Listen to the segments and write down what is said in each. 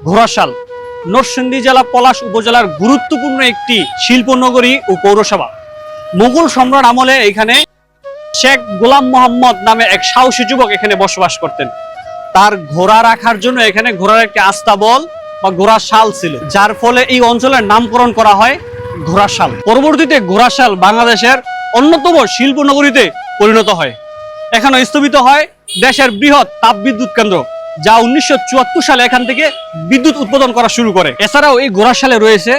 ঘোড়াশাল নরসিংদী জেলা পলাশ উপজেলার গুরুত্বপূর্ণ একটি শিল্পনগরী ও পৌরসভা। মুঘল সম্রাট আমলে এখানে শেখ গোলাম মোহাম্মদ নামে এক সাহসী যুবক এখানে বসবাস করতেন। তার ঘোড়া রাখার জন্য এখানে ঘোড়ার একটি আস্তাবল বা ঘোড়াশাল ছিল, যার ফলে এই অঞ্চলের নামকরণ করা হয় ঘোড়াশাল। পরবর্তীতে ঘোড়াশাল বাংলাদেশের অন্যতম শিল্পনগরীতে পরিণত হয়। এখানে স্থাপিত হয় দেশের বৃহৎ তাপবিদ্যুৎ কেন্দ্র, যা 1974 সালে এখান থেকে বিদ্যুৎ উৎপাদন করা শুরু করে। এছাড়াও এই ঘোড়াশালে রয়েছে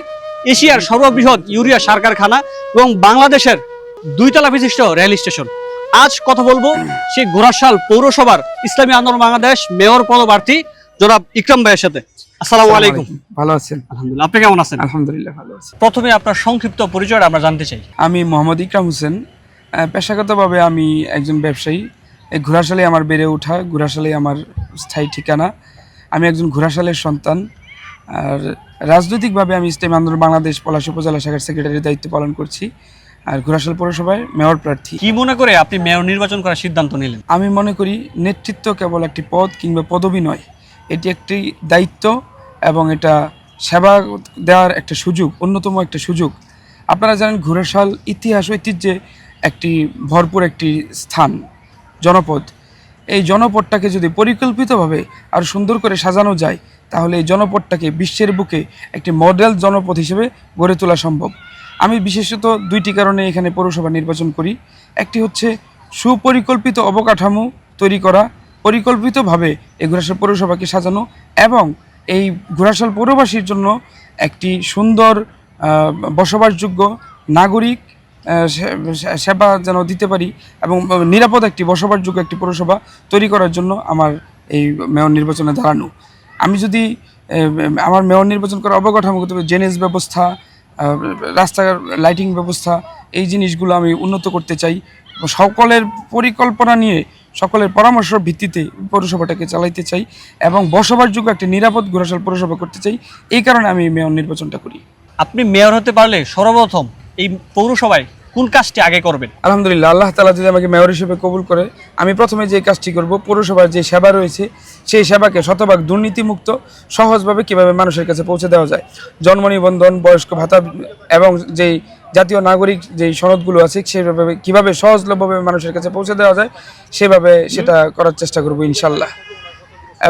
এশিয়ার সর্ববৃহৎ ইউরিয়া সার কারখানা এবং বাংলাদেশের 2 তলা বিশিষ্ট রেল স্টেশন। আজ কথা বলবো সেই ঘোড়াশাল পৌরসভার ইসলামী আন্দোলন বাংলাদেশ মেয়র পদপ্রার্থী জনাব ইকরাম ভাইয়ের সাথে। আসসালামু আলাইকুম। ভালো আছেন? আলহামদুলিল্লাহ, আপনি কেমন আছেন? আলহামদুলিল্লাহ ভালো আছি। প্রথমে আপনার সংক্ষিপ্ত পরিচয়টা আমরা জানতে চাই। আমি মোহাম্মদ ইকরাম হোসেন। পেশাগতভাবে আমি একজন ব্যবসায়ী। এই ঘোড়াশালে আমার বেড়ে ওঠা, ঘোড়াশালে আমার স্থায়ী ঠিকানা। আমি একজন ঘোড়াশালের সন্তান। আর রাজনৈতিকভাবে আমি ইসলামী আন্দোলন বাংলাদেশ পলাশ উপজেলা শাখার সেক্রেটারির দায়িত্ব পালন করছি, আর ঘোড়াশাল পৌরসভায় মেয়র প্রার্থী। কি মনে করে আপনি মেয়র নির্বাচন করার সিদ্ধান্ত নিলেন? আমি মনে করি নেতৃত্ব কেবল একটি পদ কিংবা পদবি নয়, এটি একটি দায়িত্ব এবং এটা সেবা দেওয়ার একটা সুযোগ, অন্যতম একটা সুযোগ। আপনারা জানেন ঘোড়াশাল ইতিহাস ঐতিহ্যে একটি ভরপুর একটি স্থান, জনপদ। এই জনপদটাকে যদি পরিকল্পিতভাবে আর সুন্দর করে সাজানো যায়, তাহলে এই জনপদটাকে বিশ্বের বুকে একটি মডেল জনপদ হিসেবে গড়ে তোলা সম্ভব। আমি বিশেষত 2টি কারণে এখানে পৌরসভা নির্বাচন করি। একটি হচ্ছে সুপরিকল্পিত অবকাঠামো তৈরি করা, পরিকল্পিতভাবে এই ঘোড়াশাল পৌরসভাকে সাজানো, এবং এই ঘোড়াশাল পৌরবাসীর জন্য একটি সুন্দর বসবাসযোগ্য নাগরিক সেবা যেন দিতে পারি এবং নিরাপদ একটি বসবাসযোগ্য একটি পৌরসভা তৈরি করার জন্য আমার এই মেয়র নির্বাচনে দাঁড়ানো। আমি যদি আমার মেয়র নির্বাচন করার অবকাঠামোগত ড্রেনেজ ব্যবস্থা, রাস্তার লাইটিং ব্যবস্থা, এই জিনিসগুলো আমি উন্নত করতে চাই। সকলের পরিকল্পনা নিয়ে, সকলের পরামর্শের ভিত্তিতে পৌরসভাটাকে চালাইতে চাই এবং বসবাসযোগ্য একটি নিরাপদ ঘোড়াশাল পৌরসভা করতে চাই। এই কারণে আমি মেয়র নির্বাচনটা করি। আপনি মেয়র হতে পারলে সর্বপ্রথম এই পৌরসভায় কোন কাজটি আগে করবেন? আলহামদুলিল্লাহ, আল্লাহ তাআলা যদি আমাকে মেয়র হিসেবে কবুল করে, আমি প্রথমে যে কাজটি করব, পৌরসভার যে সেবা রয়েছে সেই সেবাকে শতভাগ দুর্নীতিমুক্ত সহজভাবে কিভাবে মানুষের কাছে পৌঁছে দেওয়া যায়, জন্ম নিবন্ধন, বয়স্ক ভাতা এবং যেই জাতীয় নাগরিক যেই সনদগুলো আছে সেভাবে কিভাবে সহজলভ্যভাবে মানুষের কাছে পৌঁছে দেওয়া যায়, সেভাবে সেটা করার চেষ্টা করব ইনশাল্লাহ।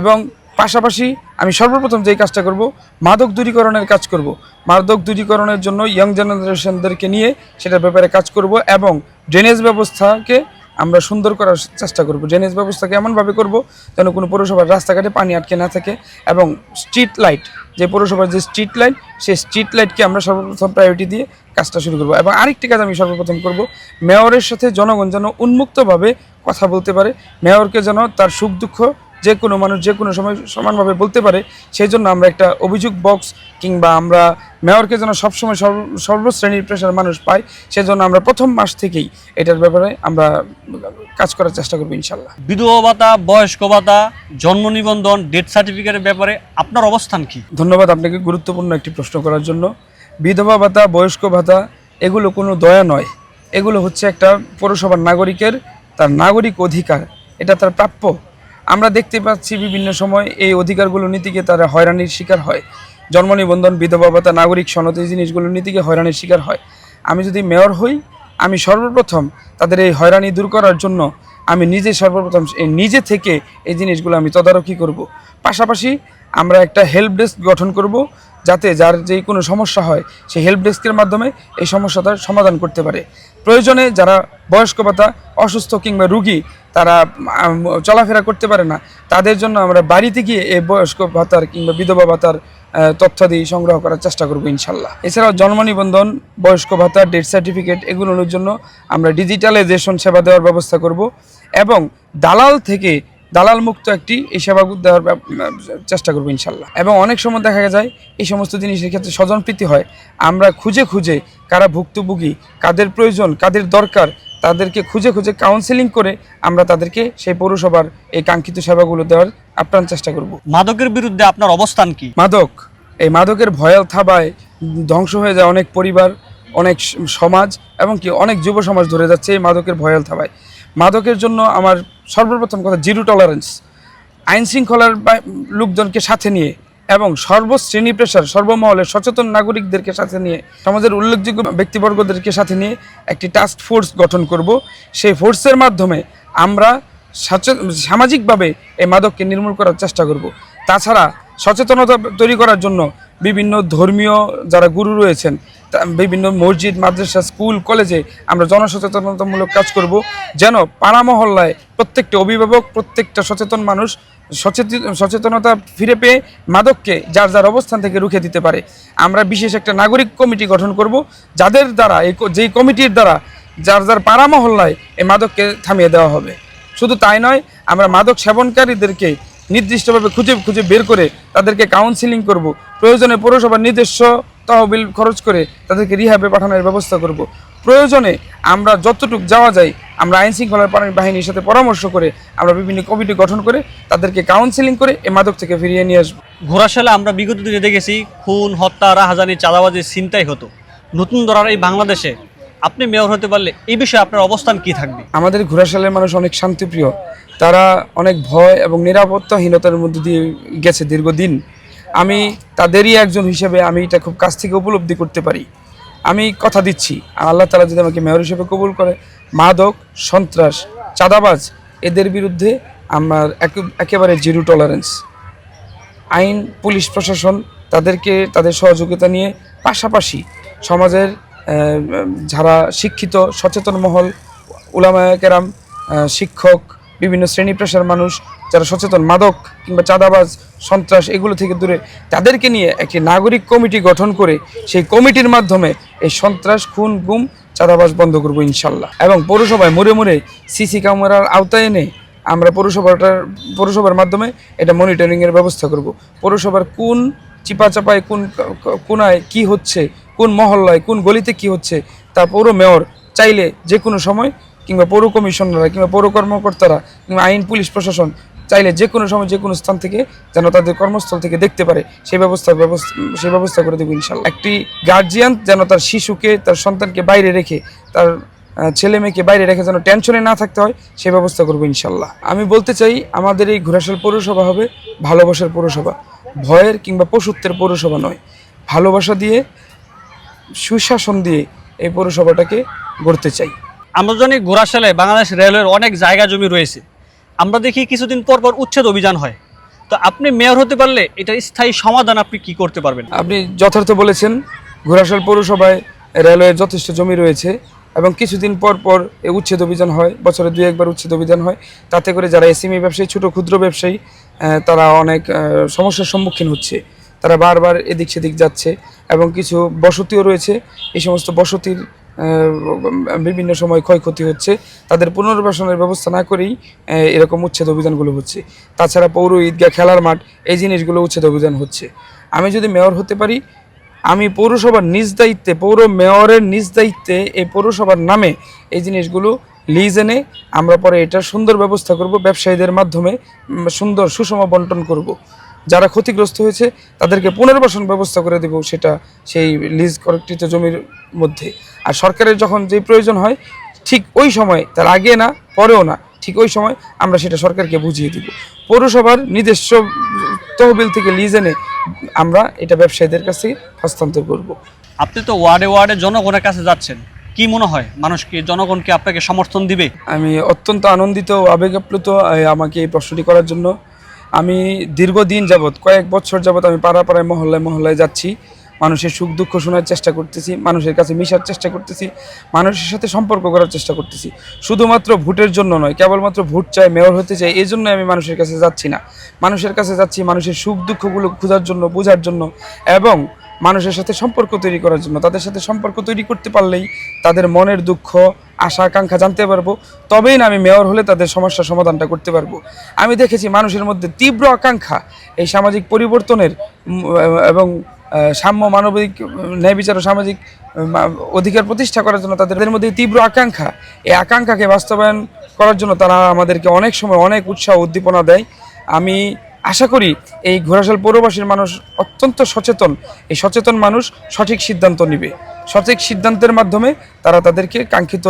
এবং পাশাপাশি আমি সর্বপ্রথম যেই কাজটা করব, মাদক দূরীকরণের কাজ করব। মাদক দূরীকরণের জন্য ইয়ং জেনারেশনদেরকে নিয়ে সেটার ব্যাপারে কাজ করব এবং ড্রেনেজ ব্যবস্থাকে আমরা সুন্দর করার চেষ্টা করব। ড্রেনেজ ব্যবস্থাকে এমনভাবে করব যেন কোনো পৌরসভার রাস্তাঘাটে পানি আটকে না থাকে, এবং স্ট্রিট লাইট, যে পৌরসভার যে স্ট্রিট লাইট, সেই স্ট্রিট লাইটকে আমরা সর্বপ্রথম প্রায়োরিটি দিয়ে কাজটা শুরু করব। এবং আরেকটি কাজ আমি সর্বপ্রথম করব, মেয়রের সাথে জনগণ যেন উন্মুক্তভাবে কথা বলতে পারে, মেয়রকে যেন তার সুখ দুঃখ যে কোনো মানুষ যে কোনো সময় সমানভাবে বলতে পারে, সেই জন্য আমরা একটা অভিযোগ বক্স কিংবা আমরা মেয়রকে যেন সবসময় সর্বশ্রেণীর পেশার মানুষ পায়, সেজন্য আমরা প্রথম মাস থেকেই এটার ব্যাপারে আমরা কাজ করার চেষ্টা করবো ইনশাল্লাহ। বিধবা ভাতা, বয়স্ক ভাতা, জন্ম নিবন্ধন, ডেথ সার্টিফিকেটের ব্যাপারে আপনার অবস্থান কি? ধন্যবাদ আপনাকে গুরুত্বপূর্ণ একটি প্রশ্ন করার জন্য। বিধবা ভাতা, বয়স্ক ভাতা এগুলো কোনো দয়া নয়, এগুলো হচ্ছে একটা পৌরসভার নাগরিকের তার নাগরিক অধিকার, এটা তার প্রাপ্য। আমরা দেখতে পাচ্ছি বিভিন্ন সময় এই অধিকারগুলো নিতে গিয়ে তারা হয়রানির শিকার হয়। জন্ম নিবন্ধন, বিধবা ভাতা, নাগরিক সনদ, এই জিনিসগুলো নিতে গিয়ে হয়রানির শিকার হয়। আমি যদি মেয়র হই, আমি সর্বপ্রথম তাদের এই হয়রানি দূর করার জন্য আমি সর্বপ্রথম নিজে থেকে এই জিনিসগুলো আমি তদারকি করব। পাশাপাশি আমরা একটা হেল্প ডেস্ক গঠন করব, যাতে যার যে কোনো সমস্যা হয় সেই হেল্প ডেস্কের মাধ্যমে এই সমস্যাটার সমাধান করতে পারে। প্রয়োজনে যারা বয়স্ক ভাতা, অসুস্থ কিংবা রুগী, তারা চলাফেরা করতে পারে না, তাদের জন্য আমরা বাড়িতে গিয়ে এই বয়স্ক ভাতার কিংবা বিধবা ভাতার তথ্যাদি সংগ্রহ করার চেষ্টা করব ইনশাল্লাহ। এছাড়াও জন্ম নিবন্ধন, বয়স্ক ভাতা, ডেথ সার্টিফিকেট এগুলোর জন্য আমরা ডিজিটালাইজেশন সেবা দেওয়ার ব্যবস্থা করব এবং দালাল মুক্ত একটি এই সেবা দেওয়ার চেষ্টা করবো ইনশাল্লাহ। এবং অনেক সময় দেখা যায় এই সমস্ত জিনিসের ক্ষেত্রে স্বজনপ্রীতি হয়, আমরা খুঁজে খুঁজে কারা ভুক্তভোগী, কাদের প্রয়োজন, কাদের দরকার, তাদেরকে খুঁজে খুঁজে কাউন্সেলিং করে আমরা তাদেরকে সেই পৌরসভার এই কাঙ্ক্ষিত সেবাগুলো দেওয়ার আপ্রাণ চেষ্টা করব। মাদকের বিরুদ্ধে আপনার অবস্থান কি? মাদকের ভয়াল থাবায় ধ্বংস হয়ে যায় অনেক পরিবার, অনেক সমাজ, এবং কি অনেক যুব সমাজ ধরে যাচ্ছে এই মাদকের ভয়াল থাবায়। মাদকের জন্য আমার সর্বপ্রথম কথা জিরো টলারেন্স, আইন শৃঙ্খলার লোকজনকে সাথে নিয়ে এবং সর্বশ্রেণী পেশার সর্বমহলের সচেতন নাগরিকদেরকে সাথে নিয়ে সমাজের উল্লেখযোগ্য ব্যক্তিবর্গদেরকে সাথে নিয়ে একটি টাস্ক ফোর্স গঠন করব। সেই ফোর্সের মাধ্যমে আমরা সামাজিকভাবে এই মাদককে নির্মূল করার চেষ্টা করব। তাছাড়া সচেতনতা তৈরি করার জন্য বিভিন্ন ধর্মীয় যারা গুরু রয়েছেন, বিভিন্ন মসজিদ, মাদ্রাসা, স্কুল, কলেজে আমরা জনসচেতনতামূলক কাজ করব, যেন পাড়া মহল্লায় প্রত্যেকটা অভিভাবক, প্রত্যেকটা সচেতন মানুষ সচেতনতা ফিরে পেয়ে মাদককে যার যার অবস্থান থেকে রুখে দিতে পারে। আমরা বিশেষ একটা নাগরিক কমিটি গঠন করব, যাদের দ্বারা যেই কমিটির দ্বারা যার যার পাড়া মহল্লায় এই মাদককে থামিয়ে দেওয়া হবে। শুধু তাই নয়, আমরা মাদক সেবনকারীদেরকে নির্দিষ্টভাবে খুঁজে বের করে তাদেরকে কাউন্সিলিং করব। প্রয়োজনে পৌরসভার নিজস্ব তহবিল খরচ করে তাদেরকে রিহ্যাবে পাঠানোর ব্যবস্থা করব। প্রয়োজনে আমরা যতটুকু যাওয়া যায় আমরা আইন শৃঙ্খলা বাহিনীর সাথে পরামর্শ করে আমরা বিভিন্ন কমিটি গঠন করে তাদেরকে কাউন্সিলিং করে এই মাদক থেকে ফিরিয়ে নিয়ে আসবো। ঘোড়াশালে আমরা বিগত দিনে দেখেছি খুন, হত্যা, রাহাজানি, চাঁদাবাজি, ছিনতাই হতো। নতুন ধরার এই বাংলাদেশে আপনি মেয়র হতে পারলে এই বিষয়ে আপনার অবস্থান কি থাকবে? আমাদের ঘোড়াশালের মানুষ অনেক শান্তিপ্রিয়, তারা অনেক ভয় এবং নিরাপত্তাহীনতার মধ্যে দিয়ে গেছে দীর্ঘদিন। আমি তাদেরই একজন হিসেবে আমি এটা খুব কাছ থেকে উপলব্ধি করতে পারি। আমি কথা দিচ্ছি, আল্লাহ তাআলা যদি আমাকে মেয়র হিসেবে কবুল করে, মাদক, সন্ত্রাস, চাঁদাবাজ এদের বিরুদ্ধে আমার একেবারে জিরো টলারেন্স। আইন, পুলিশ প্রশাসন তাদেরকে তাদের সহযোগিতা নিয়ে পাশাপাশি সমাজের যারা শিক্ষিত সচেতন মহল, উলামায়ে কেরাম, শিক্ষক, বিভিন্ন শ্রেণী পেশার মানুষ যারা সচেতন মাদক কিংবা চাঁদাবাজ, সন্ত্রাস এগুলো থেকে দূরে, তাদেরকে নিয়ে একটি নাগরিক কমিটি গঠন করে সেই কমিটির মাধ্যমে এই সন্ত্রাস, খুন, গুম, চাঁদাবাজ বন্ধ করবো ইনশাল্লাহ। এবং পৌরসভায় মোড়ে মোড়ে সিসি ক্যামেরার আওতায় এনে আমরা পৌরসভার মাধ্যমে এটা মনিটরিংয়ের ব্যবস্থা করব। পৌরসভার কোন চিপাচাপায়, কোন কোনায় কি হচ্ছে, কোন মহল্লায়, কোন গলিতে কি হচ্ছে, তা পৌর মেয়র চাইলে যে কোনো সময়, কিংবা পৌর কমিশনাররা কিংবা পৌর কর্মকর্তারা কিংবা আইন, পুলিশ প্রশাসন চাইলে যে কোনো সময় যে কোনো স্থান থেকে যেন তাদের কর্মস্থল থেকে দেখতে পারে সেই ব্যবস্থা করে দেবো ইনশাল্লাহ। একটি গার্জিয়ান যেন তার শিশুকে, তার সন্তানকে বাইরে রেখে, তার ছেলে মেয়েকে বাইরে রেখে যেন টেনশনে না থাকতে হয় সেই ব্যবস্থা করবো ইনশাল্লাহ। আমি বলতে চাই, আমাদের এই ঘোড়াশাল পৌরসভা হবে ভালোবাসার পৌরসভা, ভয়ের কিংবা পশুত্বের পৌরসভা নয়। ভালোবাসা দিয়ে, সুশাসন দিয়ে এই পৌরসভাটাকে গড়তে চাই। আমরা জানি ঘোড়াশালে বাংলাদেশ রেলওয়ের অনেক জায়গা জমি রয়েছে। আমরা দেখি কিছুদিন পর পর উচ্ছেদ অভিযান হয়। তো আপনি মেয়র হতে পারলে এটার স্থায়ী সমাধান আপনি কি করতে পারবেন? আপনি যথার্থ বলেছেন, ঘোড়াশাল পৌরসভায় রেলওয়ের যথেষ্ট জমি রয়েছে এবং কিছুদিন পর পর এই উচ্ছেদ অভিযান হয়, বছরে 2-1বার উচ্ছেদ অভিযান হয়। তাতে করে যারা এসএমই ব্যবসায়ী, ছোট ক্ষুদ্র ব্যবসায়ী, তারা অনেক সমস্যার সম্মুখীন হচ্ছে। তারা বারবার এদিক সেদিক যাচ্ছে এবং কিছু বসতিও রয়েছে। এই সমস্ত বসতির বিভিন্ন সময় ক্ষয়ক্ষতি হচ্ছে, তাদের পুনর্বাসনের ব্যবস্থা না করেই এরকম উচ্ছেদ অভিযানগুলো হচ্ছে। তাছাড়া পৌর ঈদগাহ, খেলার মাঠ, এই জিনিসগুলো উচ্ছেদ অভিযান হচ্ছে। আমি যদি মেয়র হতে পারি, আমি পৌরসভার নিজ দায়িত্বে, পৌর মেয়রের নিজ দায়িত্বে এই পৌরসভার নামে এই জিনিসগুলো লিজ এনে আমরা পরে এটার সুন্দর ব্যবস্থা করব, ব্যবসায়ীদের মাধ্যমে সুন্দর সুষম বন্টন করব। যারা ক্ষতিগ্রস্ত হয়েছে তাদেরকে পুনর্বাসন ব্যবস্থা করে দেব, সেটা সেই লিজ কর্তৃত জমির মধ্যে। আর সরকারের যখন যে প্রয়োজন হয় ঠিক ওই সময়, তার আগে না পরেও না, ঠিক ওই সময় আমরা সেটা সরকারকে বুঝিয়ে দিব। পৌরসভার নিজস্ব তহবিল থেকে লিজ এনে আমরা এটা ব্যবসায়ীদের কাছে হস্তান্তর করব। আপনি তো ওয়ার্ডে ওয়ার্ডে জনগণের কাছে যাচ্ছেন, কি মনে হয় মানুষকে, জনগণকে আপনাকে সমর্থন দিবে? আমি অত্যন্ত আনন্দিত ও আবেগাপ্লুত আমাকে এই প্রশ্নটি করার জন্য। আমি দীর্ঘদিন যাবৎ, কয়েক বছর যাবৎ আমি পাড়ায় পাড়ায়, মহল্লায় মহল্লায় যাচ্ছি, মানুষের সুখ দুঃখ শোনার চেষ্টা করতেছি, মানুষের কাছে মিশার চেষ্টা করতেছি, মানুষের সাথে সম্পর্ক করার চেষ্টা করতেছি। শুধুমাত্র ভোটের জন্য নয়, কেবলমাত্র ভোট চাই, মেয়র হতে চাই এই জন্য আমি মানুষের কাছে যাচ্ছি না। মানুষের কাছে যাচ্ছি মানুষের সুখ দুঃখগুলো খোঁজার জন্য, বোঝার জন্য এবং মানুষের সাথে সম্পর্ক তৈরি করার জন্য। তাদের সাথে সম্পর্ক তৈরি করতে পারলেই তাদের মনের দুঃখ, আশা আকাঙ্ক্ষা জানতে পারবো, তবেই না আমি মেয়র হলে তাদের সমস্যার সমাধানটা করতে পারবো। আমি দেখেছি মানুষের মধ্যে তীব্র আকাঙ্ক্ষা এই সামাজিক পরিবর্তনের এবং সাম্য, মানবিক ন্যায় বিচার ও সামাজিক অধিকার প্রতিষ্ঠা করার জন্য তাদের মধ্যে তীব্র আকাঙ্ক্ষা। এই আকাঙ্ক্ষাকে বাস্তবায়ন করার জন্য তারা আমাদেরকে অনেক সময় অনেক উৎসাহ উদ্দীপনা দেয়। আমি আশা করি এই ঘোড়াশাল পৌরবাসীর মানুষ অত্যন্ত সচেতন। এই সচেতন মানুষ সঠিক সিদ্ধান্ত নেবে, সঠিক সিদ্ধান্তের মাধ্যমে তারা তাদেরকে কাঙ্ক্ষিত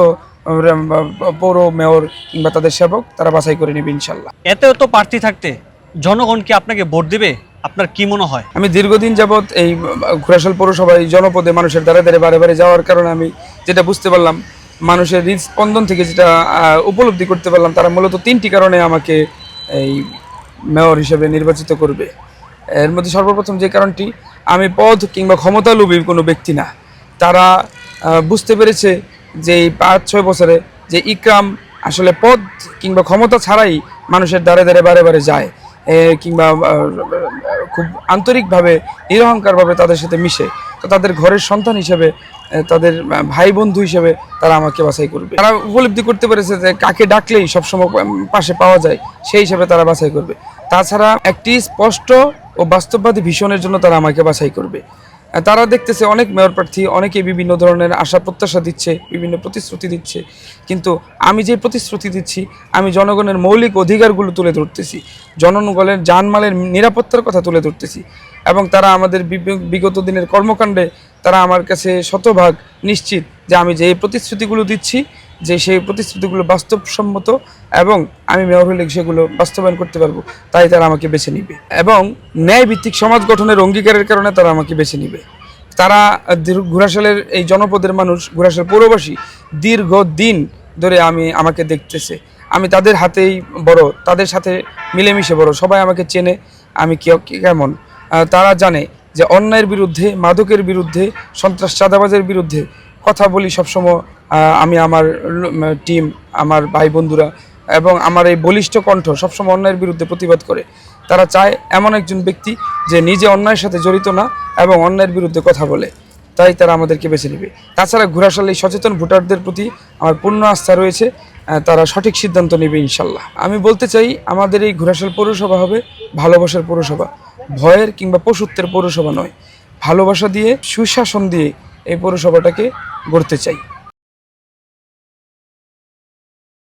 পৌর মেয়র কিংবা তাদের সেবক তারা বাছাই করে নেবে ইনশাল্লাহ। এত প্রার্থী থাকতে জনগণ কি আপনাকে ভোট দিবে? আপনার কি মনে হয়? আমি দীর্ঘদিন যাবৎ এই ঘোড়াশাল পৌরসভায় জনপদে মানুষের দ্বারে দ্বারে বারে বারে যাওয়ার কারণে আমি যেটা বুঝতে পারলাম, মানুষের হৃদস্পন্দন থেকে যেটা উপলব্ধি করতে পারলাম, তারা মূলত 3টি কারণে আমাকে এই মেয়র হিসেবে নির্বাচিত করবে। এর মধ্যে সর্বপ্রথম যে কারণটি, আমি পদ কিংবা ক্ষমতালোভী কোনো ব্যক্তি না। তারা বুঝতে পেরেছে যে এই 5-6 বছরে যে ইকরাম আসলে পদ কিংবা ক্ষমতা ছাড়াই মানুষের দ্বারে দ্বারে বারে বারে যায়, কিংবা খুব আন্তরিকভাবে নিরহংকারভাবে তাদের সাথে মিশে। তো তাদের ঘরের সন্তান হিসেবে, তাদের ভাই বন্ধু হিসেবে তারা আমাকে বাছাই করবে। তারা উপলব্ধি করতে পেরেছে যে কাকে ডাকলেই সবসময় পাশে পাওয়া যায়, সেই হিসাবে তারা বাছাই করবে। তাছাড়া একটি স্পষ্ট ও বাস্তববাদী ভিশনের জন্য তারা আমাকে বাছাই করবে। তারা দেখতেছে অনেক মেয়র প্রার্থী, অনেকে বিভিন্ন ধরনের আশা প্রত্যাশা দিচ্ছে, বিভিন্ন প্রতিশ্রুতি দিচ্ছে, কিন্তু আমি যে প্রতিশ্রুতি দিচ্ছি, আমি জনগণের মৌলিক অধিকারগুলো তুলে ধরতেছি, জনগণের জানমালের নিরাপত্তার কথা তুলে ধরতেছি, এবং তারা আমাদের বিগত দিনের কর্মকাণ্ডে তারা আমার কাছে শতভাগ নিশ্চিত যে আমি যে প্রতিশ্রুতিগুলো দিচ্ছি, যে সেই প্রতিশ্রুতিগুলো বাস্তবসম্মত এবং আমি মেয়র হলে সেগুলো বাস্তবায়ন করতে পারবো, তাই তারা আমাকে বেছে নিবে। এবং ন্যায়ভিত্তিক সমাজ গঠনের অঙ্গীকারের কারণে তারা আমাকে বেছে নিবে। তারা ঘোড়াশালের এই জনপদের মানুষ, ঘোড়াশাল পৌরবাসী দীর্ঘদিন ধরে আমাকে দেখতেছে। আমি তাদের হাতেই বড়, তাদের সাথে মিলেমিশে বড়, সবাই আমাকে চেনে আমি কেমন। তারা জানে যে অন্যায়ের বিরুদ্ধে, মাদকের বিরুদ্ধে, সন্ত্রাস চাঁদাবাজের বিরুদ্ধে কথা বলি সবসময়। আমি আমার টিম, আমার ভাই বন্ধুরা এবং আমার এই বলিষ্ঠ কণ্ঠ সবসময় অন্যায়ের বিরুদ্ধে প্রতিবাদ করে। তারা চায় এমন একজন ব্যক্তি যে নিজে অন্যায়ের সাথে জড়িত না এবং অন্যায়ের বিরুদ্ধে কথা বলে, তাই তারা আমাদেরকে বেছে নেবে। তাছাড়া ঘোড়াশাল এই সচেতন ভোটারদের প্রতি আমার পূর্ণ আস্থা রয়েছে, তারা সঠিক সিদ্ধান্ত নেবে ইনশাল্লাহ। আমি বলতে চাই, আমাদের এই ঘোড়াশাল পৌরসভা হবে ভালোবাসার পৌরসভা, ভয়ের কিংবা পশুত্বের পৌরসভা নয়। ভালোবাসা দিয়ে, সুশাসন দিয়ে এই পৌরসভাটাকে গড়তে চাই।